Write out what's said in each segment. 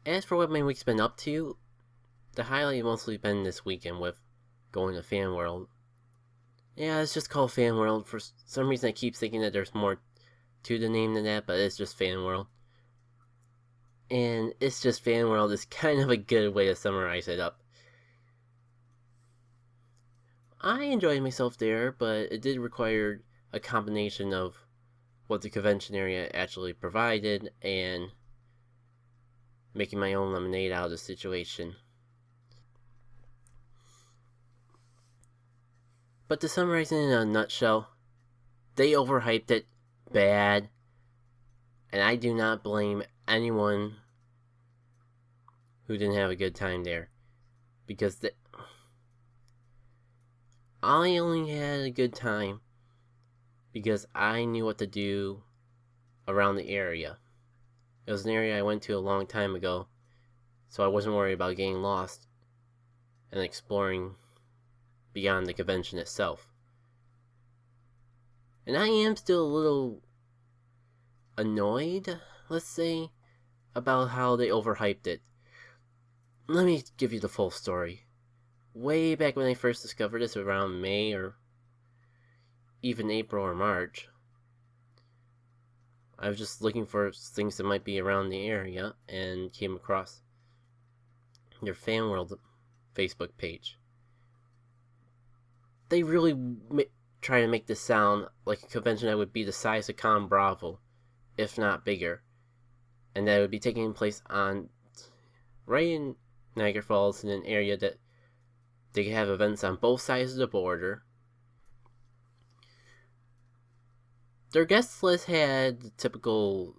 As for what my week's been up to, the highlight mostly been this weekend with going to Fan World. Yeah, it's just called Fan World. For some reason, I keep thinking that there's more to the name than that, but it's just Fan World. And it's just Fan World is kind of a good way to summarize it up. I enjoyed myself there, but it did require a combination of what the convention area actually provided and making my own lemonade out of the situation. But to summarize it in a nutshell, they overhyped it bad, and I do not blame anyone who didn't have a good time there, because I only had a good time because I knew what to do around the area. It was an area I went to a long time ago, so I wasn't worried about getting lost and exploring beyond the convention itself. And I am still a little annoyed, let's say, about how they overhyped it. Let me give you the full story. Way back when I first discovered this, around May or even April or March, I was just looking for things that might be around the area and came across their Fan World Facebook page. They really try to make this sound like a convention that would be the size of Con Bravo, if not bigger, and that it would be taking place on right in Niagara Falls, in an area that they could have events on both sides of the border. Their guest list had the typical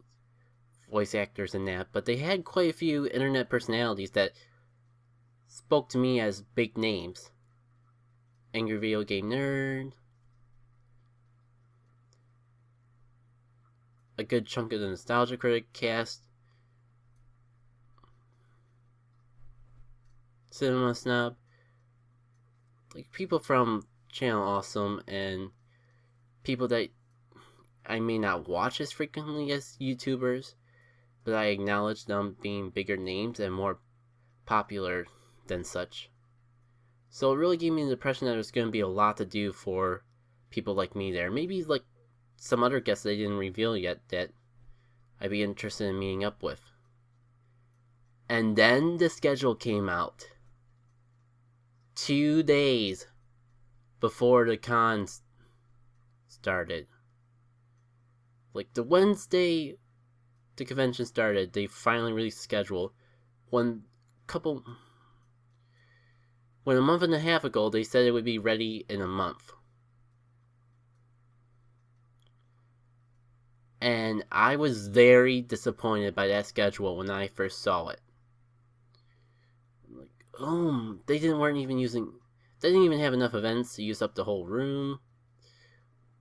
voice actors and that, but they had quite a few internet personalities that spoke to me as big names. Angry Video Game Nerd, a good chunk of the Nostalgia Critic cast, Cinema Snob, like people from Channel Awesome, and people that I may not watch as frequently as YouTubers, but I acknowledge them being bigger names and more popular than such. So it really gave me the impression that there's going to be a lot to do for people like me there. Maybe like some other guests they didn't reveal yet that I'd be interested in meeting up with. And then the schedule came out. 2 days before the con started. Like the Wednesday the convention started, they finally released the schedule. When a month and a half ago, they said it would be ready in a month. And I was very disappointed by that schedule when I first saw it. Like, they didn't even have enough events to use up the whole room.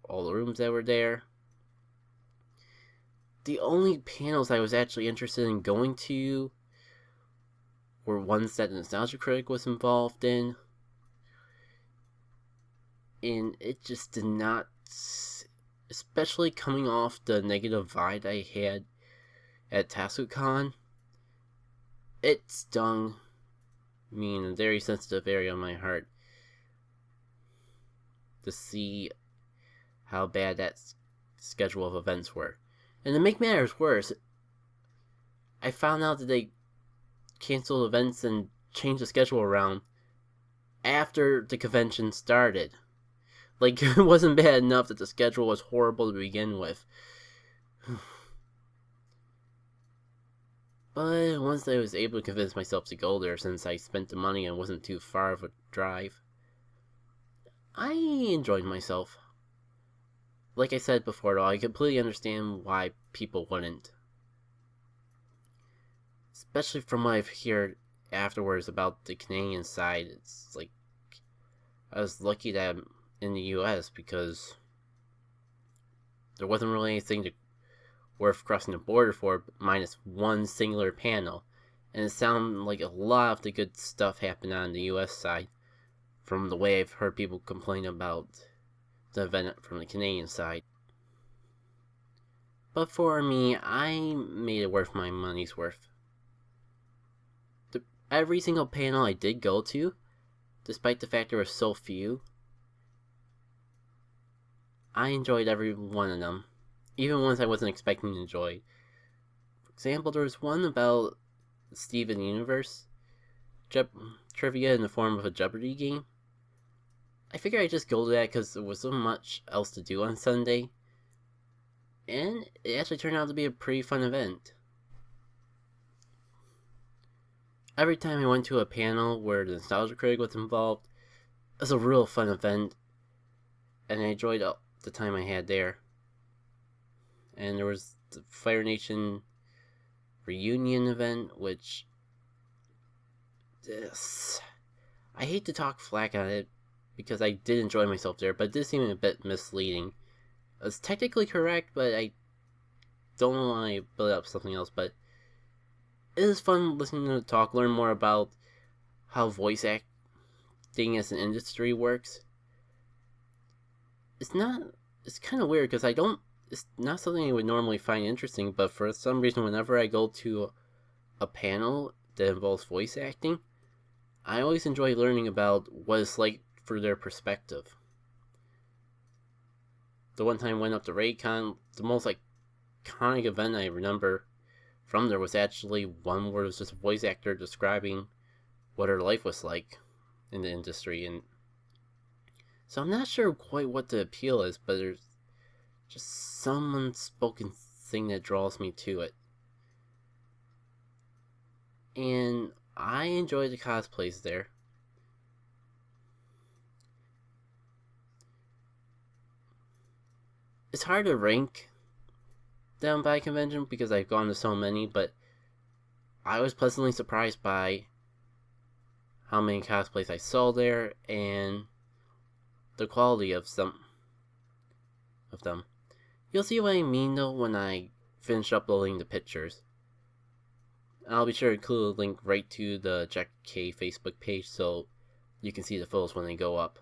All the rooms that were there. The only panels I was actually interested in going to were ones that the Nostalgia Critic was involved in. And it just did not, especially coming off the negative vibe I had at TasuCon, it stung me in a very sensitive area of my heart to see how bad that schedule of events were. And to make matters worse, I found out that they canceled events and changed the schedule around after the convention started. Like, it wasn't bad enough that the schedule was horrible to begin with. But once I was able to convince myself to go there, since I spent the money and wasn't too far of a drive, I enjoyed myself. Like I said before, though, I completely understand why people wouldn't. Especially from what I've heard afterwards about the Canadian side, it's like, I was lucky that I'm in the US because there wasn't really anything worth crossing the border for, minus one singular panel. And it sounded like a lot of the good stuff happened on the US side, from the way I've heard people complain about the event from the Canadian side. But for me, I made it worth my money's worth. every single panel I did go to, despite the fact there were so few, I enjoyed every one of them, even ones I wasn't expecting to enjoy. For example, there was one about Steven Universe trivia in the form of a Jeopardy game. I figured I'd just go to that because there was so much else to do on Sunday, and it actually turned out to be a pretty fun event. Every time I went to a panel where the Nostalgia Critic was involved, it was a real fun event, and I enjoyed the time I had there. And there was the Fire Nation reunion event, which I hate to talk flack on it because I did enjoy myself there, but it did seem a bit misleading. It was technically correct, but I don't know why I built up something else. But it is fun listening to talk, learn more about how voice acting as an industry works. It's kind of weird because it's not something I would normally find interesting, but for some reason, whenever I go to a panel that involves voice acting, I always enjoy learning about what it's like for their perspective. The one time I went up to Raycon, the most iconic event I remember from there was actually one where it was just a voice actor describing what her life was like in the industry, and so I'm not sure quite what the appeal is, but there's just some unspoken thing that draws me to it. And I enjoy the cosplays there. It's hard to rank them by convention because I've gone to so many, but I was pleasantly surprised by how many cosplays I saw there and the quality of some of them. You'll see what I mean though when I finish uploading the pictures. I'll be sure to include a link right to the Jack K Facebook page so you can see the photos when they go up.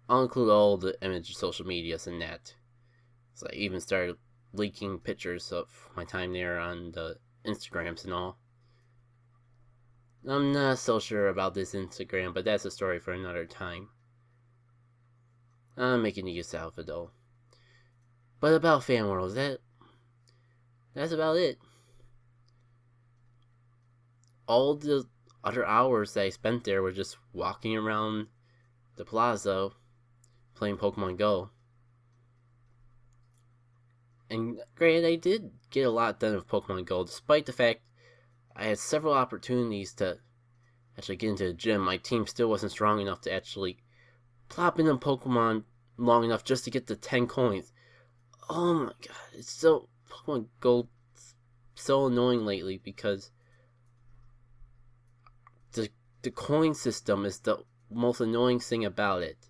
I'll include all the image social medias in that. So I even started leaking pictures of my time there on the Instagrams and all. I'm not so sure about this Instagram, but that's a story for another time. I'm making use out of it though. But about Fan Worlds, that's about it. All the other hours that I spent there were just walking around the plaza playing Pokemon Go. And granted, I did get a lot done with Pokemon Go, despite the fact I had several opportunities to actually get into the gym. My team still wasn't strong enough to actually plop in a Pokemon long enough just to get the 10 coins. Oh my god, it's so Pokemon Go so annoying lately because the coin system is the most annoying thing about it.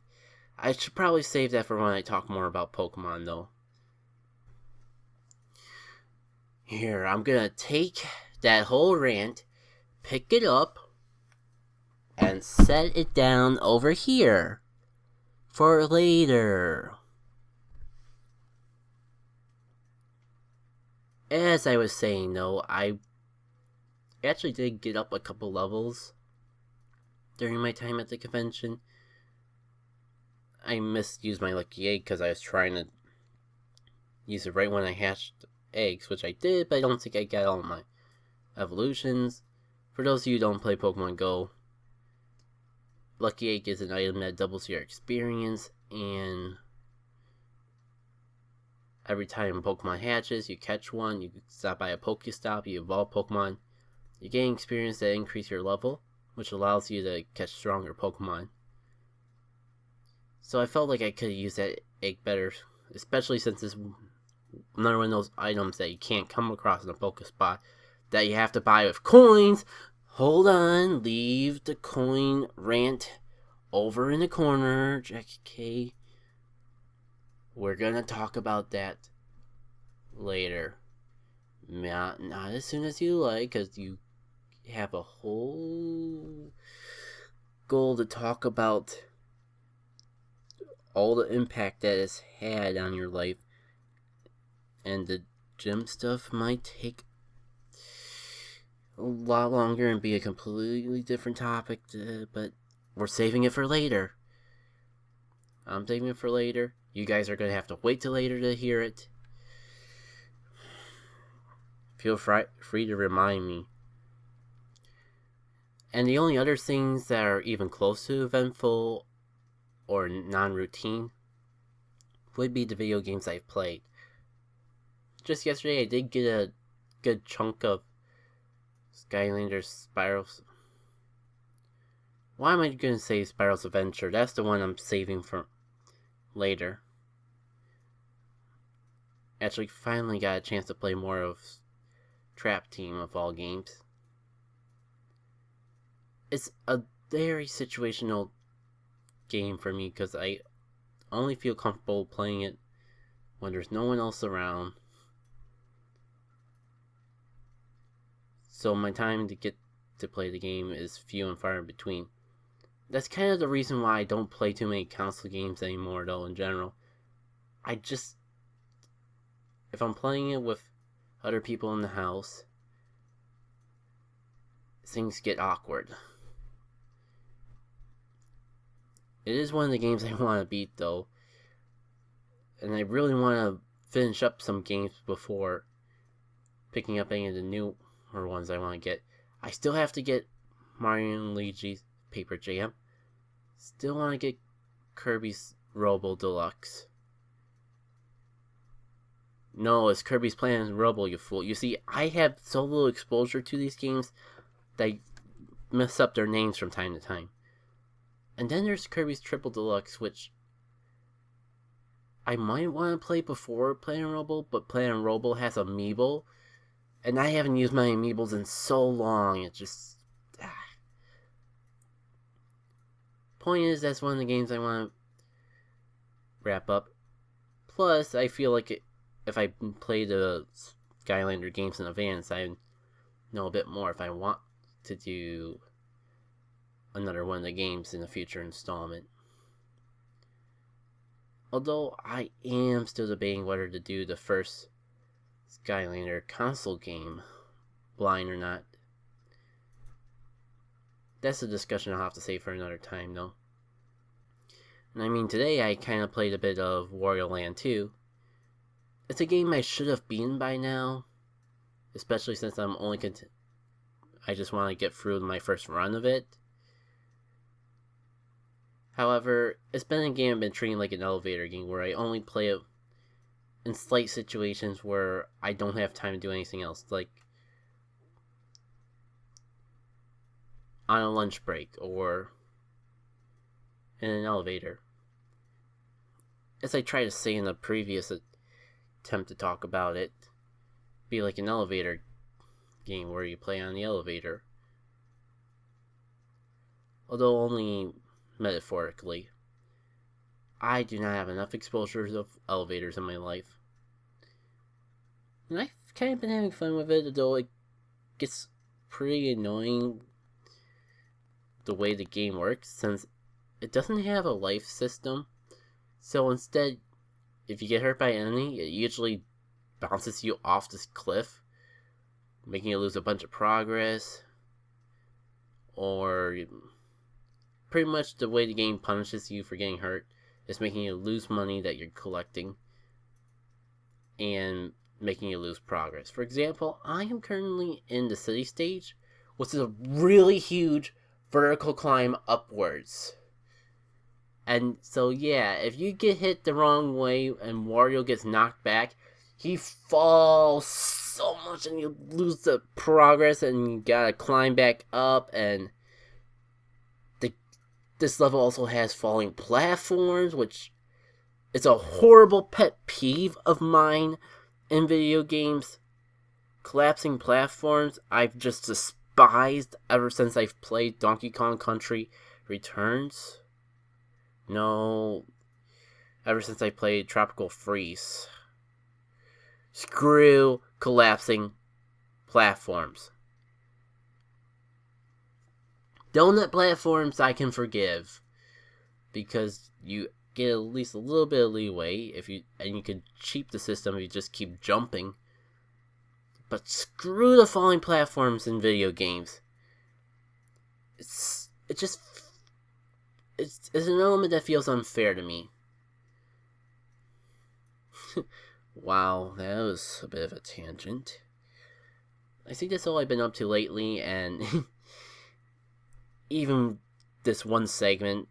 I should probably save that for when I talk more about Pokemon though. Here, I'm gonna take that whole rant, pick it up, and set it down over here for later. As I was saying though, I actually did get up a couple levels during my time at the convention. I misused my lucky egg because I was trying to use it right when I hatched eggs, which I did, but I don't think I got all my evolutions. For those of you who don't play Pokemon Go, Lucky Egg is an item that doubles your experience, and every time a Pokemon hatches, you catch one, you stop by a Pokestop, you evolve Pokemon, you gain experience that increase your level, which allows you to catch stronger Pokemon. So I felt like I could have used that egg better, especially since it's another one of those items that you can't come across in a Pokespot that you have to buy with coins. Hold on, leave the coin rant over in the corner, Jackie K. We're gonna talk about that later. Not as soon as you like, because you have a whole goal to talk about all the impact that it's had on your life. And the gym stuff might take a lot longer and be a completely different topic, but we're saving it for later. I'm saving it for later. You guys are going to have to wait till later to hear it. Feel free to remind me. And the only other things that are even close to eventful or non-routine would be the video games I've played. Just yesterday, I did get a good chunk of Skylanders Spirals. Why am I going to say Spirals Adventure? That's the one I'm saving for later. Actually, finally got a chance to play more of Trap Team of all games. It's a very situational game for me because I only feel comfortable playing it when there's no one else around. So my time to get to play the game is few and far in between. That's kind of the reason why I don't play too many console games anymore, though, in general. If I'm playing it with other people in the house, things get awkward. It is one of the games I want to beat, though. And I really want to finish up some games before picking up any of the newer ones I want to get. I still have to get Mario and Luigi's Paper Jam. Still want to get Kirby's Robo Deluxe. No, it's Kirby's Planet Robo, you fool. You see, I have so little exposure to these games that I mess up their names from time to time. And then there's Kirby's Triple Deluxe, which I might want to play before Planet Robo, but Planet Robo has Amiibo, and I haven't used my Amiibos in so long, it just... Point is, that's one of the games I want to wrap up. Plus, I feel like if I play the Skylander games in advance, I know a bit more if I want to do another one of the games in a future installment. Although I am still debating whether to do the first Skylander console game, blind or not. That's a discussion I'll have to save for another time, though. And I mean, today I kind of played a bit of Wario Land 2. It's a game I should have beaten by now, especially since I'm only I just want to get through my first run of it. However, it's been a game I've been treating like an elevator game where I only play it in slight situations where I don't have time to do anything else, like on a lunch break or in an elevator. As I tried to say in the previous attempt to talk about it, be like an elevator game where you play on the elevator. Although only metaphorically. I do not have enough exposures of elevators in my life. And I've kind of been having fun with it, although it gets pretty annoying the way the game works, since it doesn't have a life system. So instead, if you get hurt by an enemy, it usually bounces you off this cliff, making you lose a bunch of progress, or pretty much the way the game punishes you for getting hurt is making you lose money that you're collecting and making you lose progress. For example, I am currently in the city stage, which is a really huge vertical climb upwards. And so yeah, if you get hit the wrong way and Wario gets knocked back, he falls so much and you lose the progress and you gotta climb back up. And this level also has falling platforms, which is a horrible pet peeve of mine in video games. Collapsing platforms I've just despised ever since I've played Donkey Kong Country Returns. No, ever since I played Tropical Freeze. Screw collapsing platforms. Donut platforms I can forgive, because you get at least a little bit of leeway and you can cheat the system if you just keep jumping. But screw the falling platforms in video games. It's an element that feels unfair to me. Wow, that was a bit of a tangent. I think that's all I've been up to lately, and even this one segment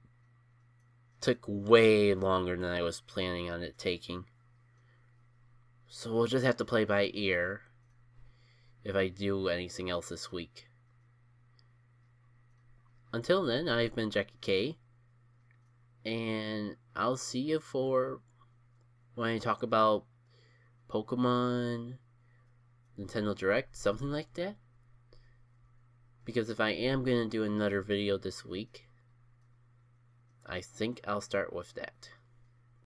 took way longer than I was planning on it taking. So we'll just have to play by ear if I do anything else this week. Until then, I've been Jackie K, and I'll see you for when I talk about Pokemon, Nintendo Direct, something like that. Because if I am going to do another video this week, I think I'll start with that.